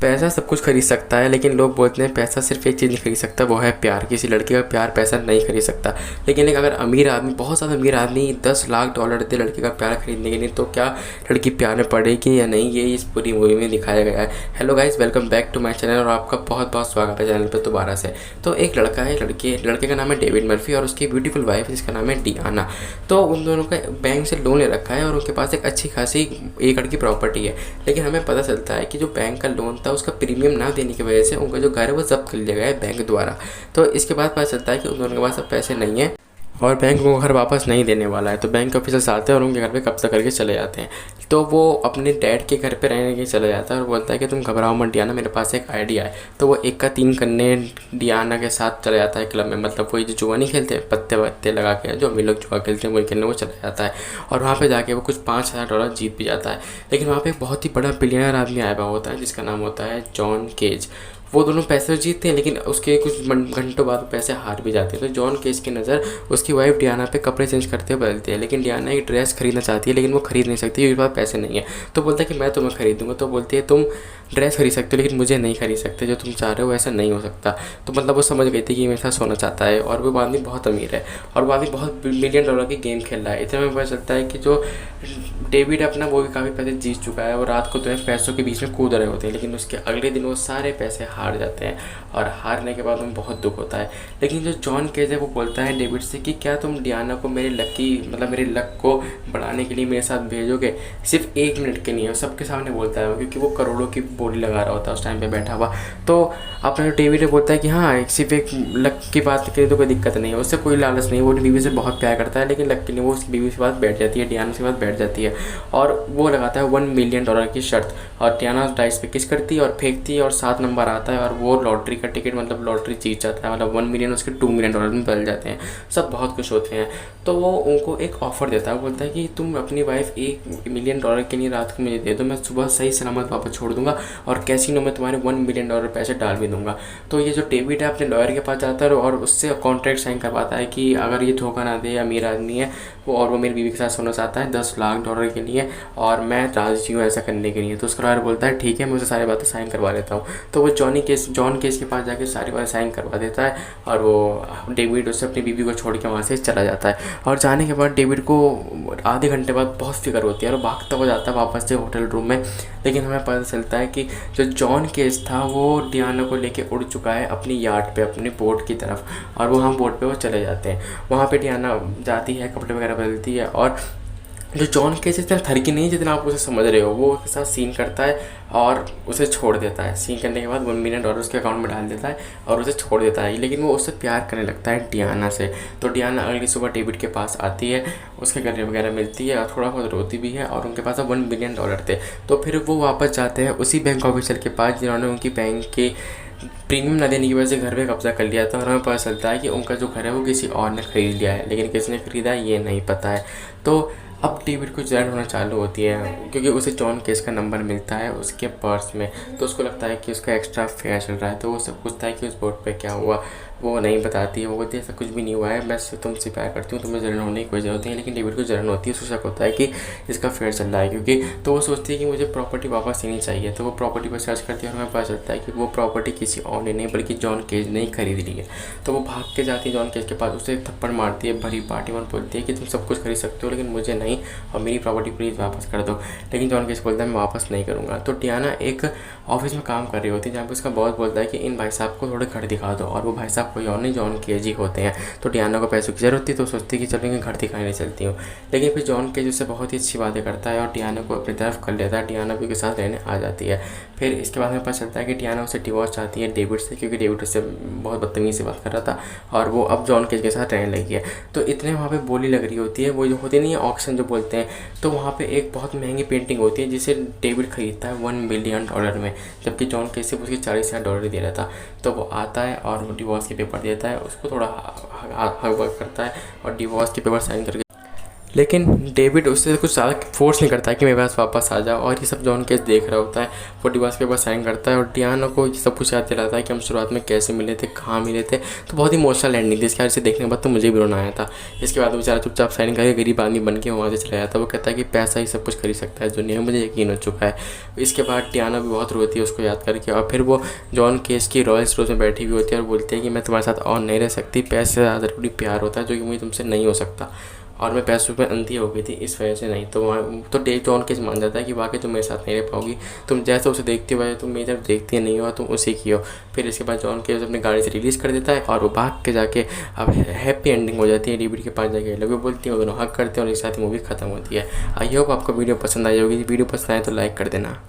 पैसा सब कुछ खरीद सकता है, लेकिन लोग बोलते हैं पैसा सिर्फ एक चीज़ नहीं खरीद सकता, वो है प्यार। किसी लड़की का प्यार पैसा नहीं खरीद सकता। लेकिन एक अगर अमीर आदमी, बहुत ज़्यादा अमीर आदमी 10 लाख डॉलर दे लड़की का प्यार खरीदने के लिए, तो क्या लड़की प्यार में पड़ेगी या नहीं, ये इस पूरी मूवी में दिखाया गया है। Hello guys, welcome back to my channel और आपका बहुत बहुत स्वागत है चैनल पर दोबारा से। तो एक लड़का है, लड़के का नाम है डेविड मर्फी और उसकी ब्यूटीफुल वाइफ जिसका नाम है डियाना। तो उन दोनों का बैंक से लोन ले रखा है और उनके पास एक अच्छी खासी एकड़ की प्रॉपर्टी है। लेकिन हमें पता चलता है कि जो बैंक का लोन था उसका प्रीमियम ना देने की वजह से उनका जो घर है वो जब्त कर लिया गया है बैंक द्वारा। तो इसके बाद पता चलता है कि उन दोनों के पास अब पैसे नहीं है और बैंक उनको घर वापस नहीं देने वाला है। तो बैंक के ऑफिसर्स आते हैं और उनके घर पे कब्जा करके चले जाते हैं। तो वो अपने डैड के घर पे रहने के चले जाता है और बोलता है कि तुम घबराओ मत डियाना, मेरे पास एक आइडिया है। तो वो एक का 3 करने डियाना के साथ चला जाता है क्लब में, मतलब वही जो जुआ नहीं खेलते पत्ते वत्ते लगा के, जो अमीर लोग जुआ खेलते हैं वही खेलने वो चला जाता है। और वहाँ पर जाके वो कुछ $5000 जीत भी जाता है। लेकिन वहाँ पर एक बहुत ही बड़ा बिलियनर आदमी आया हुआ होता है जिसका नाम होता है जॉन केज। वो दोनों पैसे जीतते हैं लेकिन उसके कुछ घंटों बाद पैसे हार भी जाते हैं। तो जॉन केज की नज़र उसकी वाइफ डियाना पे कपड़े चेंज करते हुए बदलती है। लेकिन डियाना एक ड्रेस खरीदना चाहती है लेकिन वो खरीद नहीं सकती, उसके पास पैसे नहीं है। तो बोलता है कि मैं तुम्हें खरीद दूँगा। तो बोलती है तुम ड्रेस खरीद सकते हो लेकिन मुझे नहीं खरीद सकते, जो तुम चाह रहे हो ऐसा नहीं हो सकता। तो मतलब वो समझ गई थी कि मेरे साथ सोना चाहता है और वो आदमी बहुत अमीर है और वो आदमी बहुत $1 मिलियन की गेम खेल रहा है। इतने में पता चलता है कि जो डेविड अपना वो भी काफ़ी पैसे जीत चुका है और रात को तो है पैसों के बीच में कूद रहे होते हैं। लेकिन उसके अगले दिन वो सारे पैसे हार जाते हैं और हारने के बाद उन्हें बहुत दुख होता है। लेकिन जो जॉन केज है वो बोलता है डेविड से कि क्या तुम डियाना को मेरे लक को बढ़ाने के लिए मेरे साथ भेजोगे, सिर्फ 1 मिनट के लिए। और सबके सामने बोलता है क्योंकि वो करोड़ों की बोली लगा रहा होता है उस टाइम पे बैठा हुआ। तो अपना जो डेविड बोलता है कि हाँ, सिर्फ एक लक की बात के लिए तो कोई दिक्कत नहीं है, उससे कोई लालच नहीं है, वो बीवी से बहुत प्यार करता है। लेकिन लक के लिए वो उसकी बीवी से बात बैठ जाती है, डियाना से बात बैठ जाती है और वो लगाता है $1 मिलियन की शर्त। और डियाना डाइस पे किस करती है और फेंकती है और 7 नंबर आता है और वो लॉटरी का टिकट, मतलब लॉटरी जीत जाता है। मतलब 1 मिलियन उसके $2 मिलियन में बदल जाते हैं। सब बहुत खुश होते हैं। तो वो उनको एक ऑफ़र देता है, बोलता है कि तुम अपनी वाइफ $1 मिलियन के लिए रात को मुझे दे दो, मैं सुबह सही सलामत वापस छोड़ दूंगा और कैसीनो में तुम्हारे $1 मिलियन पैसे डाल भी दूंगा। तो ये जो डेविड है अपने लॉयर के पास जाता है और उससे कॉन्ट्रैक्ट साइन करवाता है कि अगर ये धोखा ना दे, अमीर आदमी है वो और वो मेरी बीवी के साथ सोना चाहता है $10 लाख के लिए और मैं राजी हूँ ऐसा करने के लिए। तो उसका लॉयर बोलता है ठीक है, मैं उसे सारी बातें साइन करवा देता हूँ। तो वो जॉन केस के पास जाके सारी बातें साइन करवा देता है और वो डेविड उससे अपनी बीवी को छोड़ के वहाँ से चला जाता है। और जाने के बाद डेविड को आधे घंटे बाद बहुत फिक्र होती है और भागता हुआ जाता है वापस से होटल रूम में। लेकिन हमें पता चलता है कि जो जॉन केस था वो डियाना को लेके उड़ चुका है अपनी यार्ड पे, अपने बोट की तरफ, और वो हम बोट पे वो चले जाते हैं। वहाँ पे डियाना जाती है, कपड़े वगैरह बदलती है और जो जॉन केस इतना थरकी नहीं जितना आप उसे समझ रहे हो, वो उसके साथ सीन करता है और उसे छोड़ देता है। सीन करने के बाद $1 मिलियन उसके अकाउंट में डाल देता है और उसे छोड़ देता है। लेकिन वो उससे प्यार करने लगता है डियाना से। तो डियाना अगली सुबह डेविड के पास आती है, उसके गले वगैरह मिलती है और थोड़ा बहुत रोती भी है और उनके पास $1 मिलियन थे। तो फिर वो वापस जाते हैं उसी बैंक ऑफिसर के पास जिन्होंने उनकी बैंक के प्रीमियम न देने की वजह से घर पे कब्जा कर लिया था। और हमें पता चलता है कि उनका जो घर है वो किसी और ने ख़रीद लिया है, लेकिन किसने ख़रीदा है ये नहीं पता है। तो अब डेविड को जलन होना चालू होती है क्योंकि उसे जॉन केस का नंबर मिलता है उसके पर्स में। तो उसको लगता है कि उसका एक्स्ट्रा फेयर चल रहा है। तो वो सब पूछता है कि उस बोर्ड पे क्या हुआ, वो नहीं बताती है। वो बोलती है ऐसा कुछ भी नहीं हुआ है, बस तुमसे प्यार करती हूँ, तुम्हें जलन होने की कोई ज़रूरत नहीं है। लेकिन डेविड को जलन होती है, उसको शक होता है कि इसका फेयर चल रहा है क्योंकि, तो वो सोचती है कि मुझे प्रॉपर्टी वापस लेनी चाहिए। तो वो प्रॉपर्टी पर सर्च करती है और हमें पता चलता है कि वो प्रॉपर्टी किसी और ने नहीं बल्कि जॉन केज ने ही खरीद ली है। तो वो भाग के जाती है जॉन केज के पास, उसे एक थप्पड़ मारती है भरी पार्टी में, बोलती है कि तुम सब कुछ खरीद सकते हो लेकिन मुझे नहीं, और मेरी प्रॉपर्टी प्लीज़ वापस कर दो। लेकिन जॉन केज बोलता है मैं वापस नहीं करूँगा। तो डियाना एक ऑफिस में काम कर रही होती है जहाँ पर उसका बॉस बोलता है कि इन भाई साहब को थोड़े घर दिखा दो, और वो भाई साहब कोई और नहीं जॉन केज ही होते हैं। तो डियाना को पैसों की जरूरत होती है तो सोचती है कि चलो घर दिखाने चलती हूँ। लेकिन फिर जॉन केज उससे बहुत ही अच्छी बातें करता है और डियाना को अपनी तरफ कर लेता है। डियाना भी के साथ रहने आ जाती है। फिर इसके बाद हमें पता चलता है कि डियाना उसे डिवोर्स चाहती है डेविड से, क्योंकि डेविड उससे बहुत बदतमीज़ी से बात कर रहा था और वो अब जॉन केज के साथ रहने लगी है। तो इतने वहाँ पे बोली लग रही होती है, वो जो होती नहीं है ऑक्शन जो बोलते हैं। तो वहाँ पे एक बहुत महंगी पेंटिंग होती है जिसे डेविड खरीदता है $1 मिलियन में, जबकि जॉन केज से उसकी $40,000 दे रहा था। तो वो आता है और वो डिवोर्स के पेपर देता है, उसको थोड़ा हक वर्क करता है और डिवोर्स के पेपर साइन करके लेकिन डेविड उससे कुछ ज़्यादा फोर्स नहीं करता है कि मेरे पास वापस आ जाओ, और ये सब जॉन केस देख रहा होता है। वो डिवोर्स पेपर साइन करता है और डियाना को ये सब कुछ याद दिलाता है कि हम शुरुआत में कैसे मिले थे, कहाँ मिले थे। तो बहुत ही इमोशनल एंडिंग थी। इसके बाद इसे देखने के बाद तो मुझे भी रोना आया था। इसके बाद वो बेचारा चुपचाप साइन करके गरीब आदमी बन के वहाँ से चला जाता है। वो कहता है कि पैसा ही सब कुछ खरीद सकता है दुनिया में, मुझे यकीन हो चुका है। इसके बाद डियाना भी बहुत रोती है उसको याद करके, और फिर वो जॉन केस की रॉयल स्टोर में बैठी हुई होती है और बोलती है कि मैं तुम्हारे साथ और नहीं रह सकती, पैसे से ज़्यादा जरूरी प्यार होता है जो कि मुझे तुमसे नहीं हो सकता। और मैं पैसों पे अंधी हो गई थी इस वजह से नहीं। तो वहाँ तो डेव जॉन केस मान जाता है कि वाकई तुम मेरे साथ नहीं रह पाओगी, तुम जैसे उसे देखती हो तुम मेरी तरफ देखती नहीं हो, तुम उसी की हो। फिर इसके बाद जॉन केस अपनी गाड़ी से रिलीज़ कर देता है और वो भाग के जाके अब हैप्पी एंडिंग हो जाती है। डेविड के पास जाके लोग बोलती हैं, वो दोनों हक करते हैं और एक साथ ही मूवी खत्म होती है। आई होप आपको वीडियो पसंद आई होगी। वीडियो पसंद आए तो लाइक कर देना।